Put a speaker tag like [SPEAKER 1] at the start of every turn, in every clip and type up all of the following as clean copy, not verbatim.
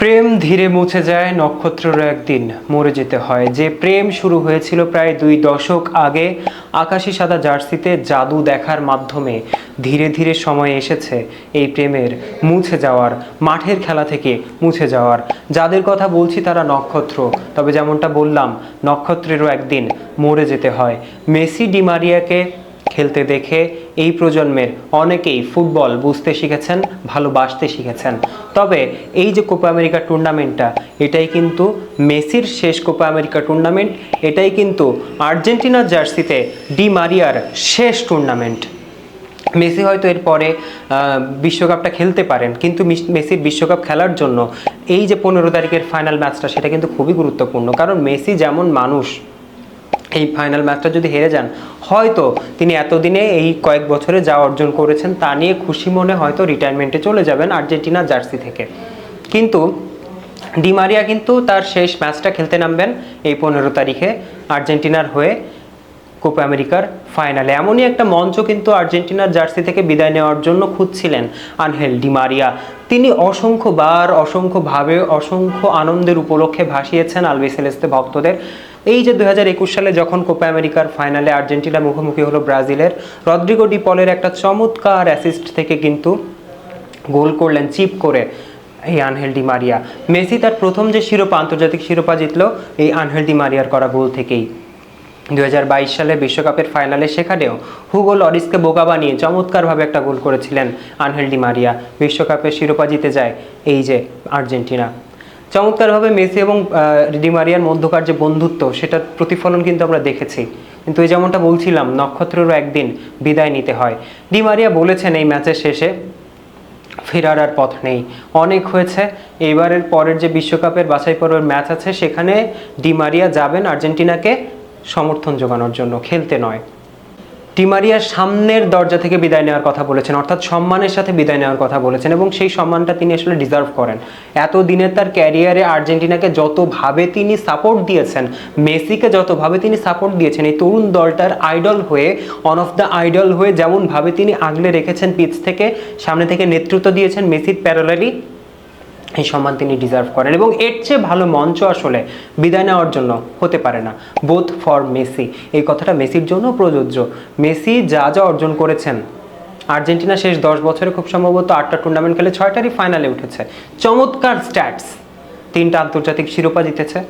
[SPEAKER 1] প্রেম ধীরে মুছে যায়, নক্ষত্রেরও একদিন মরে যেতে হয়। যে প্রেম শুরু হয়েছিল প্রায় 2 দশক আগে আকাশি সাদা জার্সিতে জাদু দেখার মাধ্যমে ধীরে ধীরে সময় এসেছে এই প্রেমের মুছে যাওয়ার, মাঠের খেলা থেকে মুছে যাওয়ার। যাদের কথা বলছি তারা নক্ষত্র, তবে যেমনটা বললাম নক্ষত্রেরও একদিন মরে যেতে হয়। মেসি ডি মারিয়াকে খেলতে দেখে এই প্রজন্মের অনেকেই ফুটবল বুঝতে শিখেছেন, ভালোবাসতে শিখেছেন। তবে এই যে কোপা আমেরিকা টুর্নামেন্টটা, এটাই কিন্তু মেসির শেষ কোপা আমেরিকা টুর্নামেন্ট। এটাই কিন্তু আর্জেন্টিনার জার্সিতে ডি মারিয়ার শেষ টুর্নামেন্ট। মেসি হয়তো এরপরে বিশ্বকাপটা খেলতে পারেন, কিন্তু মেসির বিশ্বকাপ খেলার জন্য এই যে 15 তারিখের ফাইনাল ম্যাচটা, সেটা কিন্তু খুবই গুরুত্বপূর্ণ। কারণ মেসি যেমন মানুষ, এই ফাইনাল ম্যাচটা যদি হেরে যান, হয়তো তিনি এতদিনে এই কয়েক বছরে যা অর্জন করেছেন তা নিয়ে খুশি মনে হয়তো রিটায়ারমেন্টে চলে যাবেন আর্জেন্টিনা জার্সি থেকে। কিন্তু ডি মারিয়া কিন্তু তার শেষ ম্যাচটা খেলতে নামবেন এই 15 তারিখে আর্জেন্টিনার হয়ে কোপা আমেরিকার ফাইনালে। এমনই একটা মঞ্চ কিন্তু আর্জেন্টিনার জার্সি থেকে বিদায় নেওয়ার জন্য খুঁজছিলেন আনহেল ডি মারিয়া। তিনি অসংখ্যবার, অসংখ্যভাবে, অসংখ্য আনন্দের উপলক্ষে ভাসিয়েছেন আলবিসেলেস্তে ভক্তদের। এই যে 2021 সালে যখন কোপা আমেরিকার ফাইনালে আর্জেন্টিনা মুখোমুখি হলো ব্রাজিলের, রদ্রিগো ডি পলের একটা চমৎকার অ্যাসিস্ট থেকে কিন্তু গোল করলেন চিপ করে এই আনহেল ডি মারিয়া। মেসি তার প্রথম যে শিরোপা, আন্তর্জাতিক শিরোপা জিতলো এই আনহেল ডি মারিয়ার করা গোল থেকেই। 2022 সালে বিশ্বকাপের ফাইনালে সেখানেও হুগো লরিসকে বোকা বানিয়ে চমৎকারভাবে একটা গোল করেছিলেন আনহেল ডি মারিয়া। বিশ্বকাপের শিরোপা জিতে যায় এই যে আর্জেন্টিনা। চমৎকারভাবে মেসি এবং ডি মারিয়ার মধ্যকার যে বন্ধুত্ব, সেটার প্রতিফলন কিন্তু আমরা দেখেছি। কিন্তু এই যেমনটা বলছিলাম, নক্ষত্রেরও একদিন বিদায় নিতে হয়। ডি মারিয়া বলেছেন এই ম্যাচের শেষে, ফেরার আর পথ নেই, অনেক হয়েছে। এইবারের পরের যে বিশ্বকাপের বাছাই পর্বের ম্যাচ আছে, সেখানে ডি মারিয়া যাবেন আর্জেন্টিনাকে সমর্থন জোগানোর জন্য, খেলতে নয়। ডি মারিয়া সামনের দরজা থেকে বিদায় নেওয়ার কথা বলেছেন, অর্থাৎ সম্মানের সাথে বিদায় নেওয়ার কথা বলেছেন, এবং সেই সম্মানটা তিনি আসলে ডিজার্ভ করেন। এতদিনের তার ক্যারিয়ারে আর্জেন্টিনাকে যতভাবে তিনি সাপোর্ট দিয়েছেন, মেসিকে যতভাবে তিনি সাপোর্ট দিয়েছেন, এই তরুণ দলটার আইডল হয়ে, অন অফ দ্য আইডল হয়ে যেমনভাবে তিনি আগলে রেখেছেন, পিচ থেকে সামনে থেকে নেতৃত্ব দিয়েছেন মেসির প্যারালালি, এই সম্মান তিনি ডিজার্ভ করেন। এবং এর চেয়ে ভালো মঞ্চ আসলে বিদায় নেওয়ার জন্য হতে পারে না, বোথ ফর মেসি। এই কথাটা মেসির জন্য প্রযোজ্য। মেসি যা যা অর্জন করেছেন, আর্জেন্টিনা শেষ 10 বছরে খুব সম্ভবত 8টা টুর্নামেন্ট খেলে 6টারই ফাইনালে উঠেছে, চমৎকার স্ট্যাটস, 3টা আন্তর্জাতিক শিরোপা জিতেছে।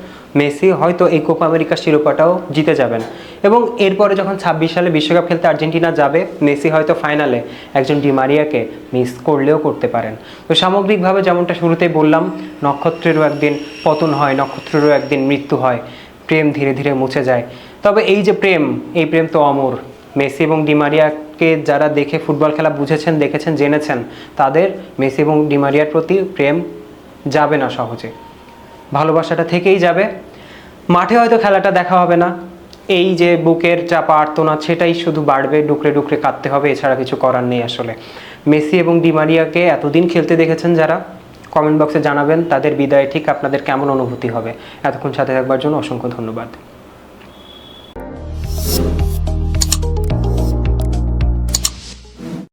[SPEAKER 1] মেসি হয়তো এই কোপা আমেরিকার শিরোপাটাও জিতে যাবেন, এবং এরপরে যখন 26 সালে বিশ্বকাপ খেলতে আর্জেন্টিনা যাবে, মেসি হয়তো ফাইনালে একজন ডি মারিয়াকে মিস করলেও করতে পারেন। তো সামগ্রিকভাবে যেমনটা শুরুতেই বললাম, নক্ষত্রেরও একদিন পতন হয়, নক্ষত্রেরও একদিন মৃত্যু হয়, প্রেম ধীরে ধীরে মুছে যায়। তবে এই যে প্রেম, এই প্রেম তো অমর। মেসি এবং ডি মারিয়াকে যারা দেখে ফুটবল খেলা বুঝেছেন, দেখেছেন, জেনেছেন, তাদের মেসি এবং ডি মারিয়ার প্রতি প্রেম যাবে না সহজে, ভালোবাসাটা থেকেই যাবে। মাঠে হয়তো খেলাটা দেখা হবে না, এই যে বুকের চাপা আর্তনাদ, সেটাই শুধু বাড়বে, ডুকরে ডুকরে কাঁদতে হবে, এছাড়া কিছু করার নেই আসলে। মেসি এবং ডি মারিয়াকে এতদিন খেলতে দেখেছেন যারা, কমেন্ট বক্সে জানাবেন তাদের বিদায় ঠিক আপনাদের কেমন অনুভূতি হবে। এতক্ষণ সাথে থাকবার জন্য অসংখ্য ধন্যবাদ।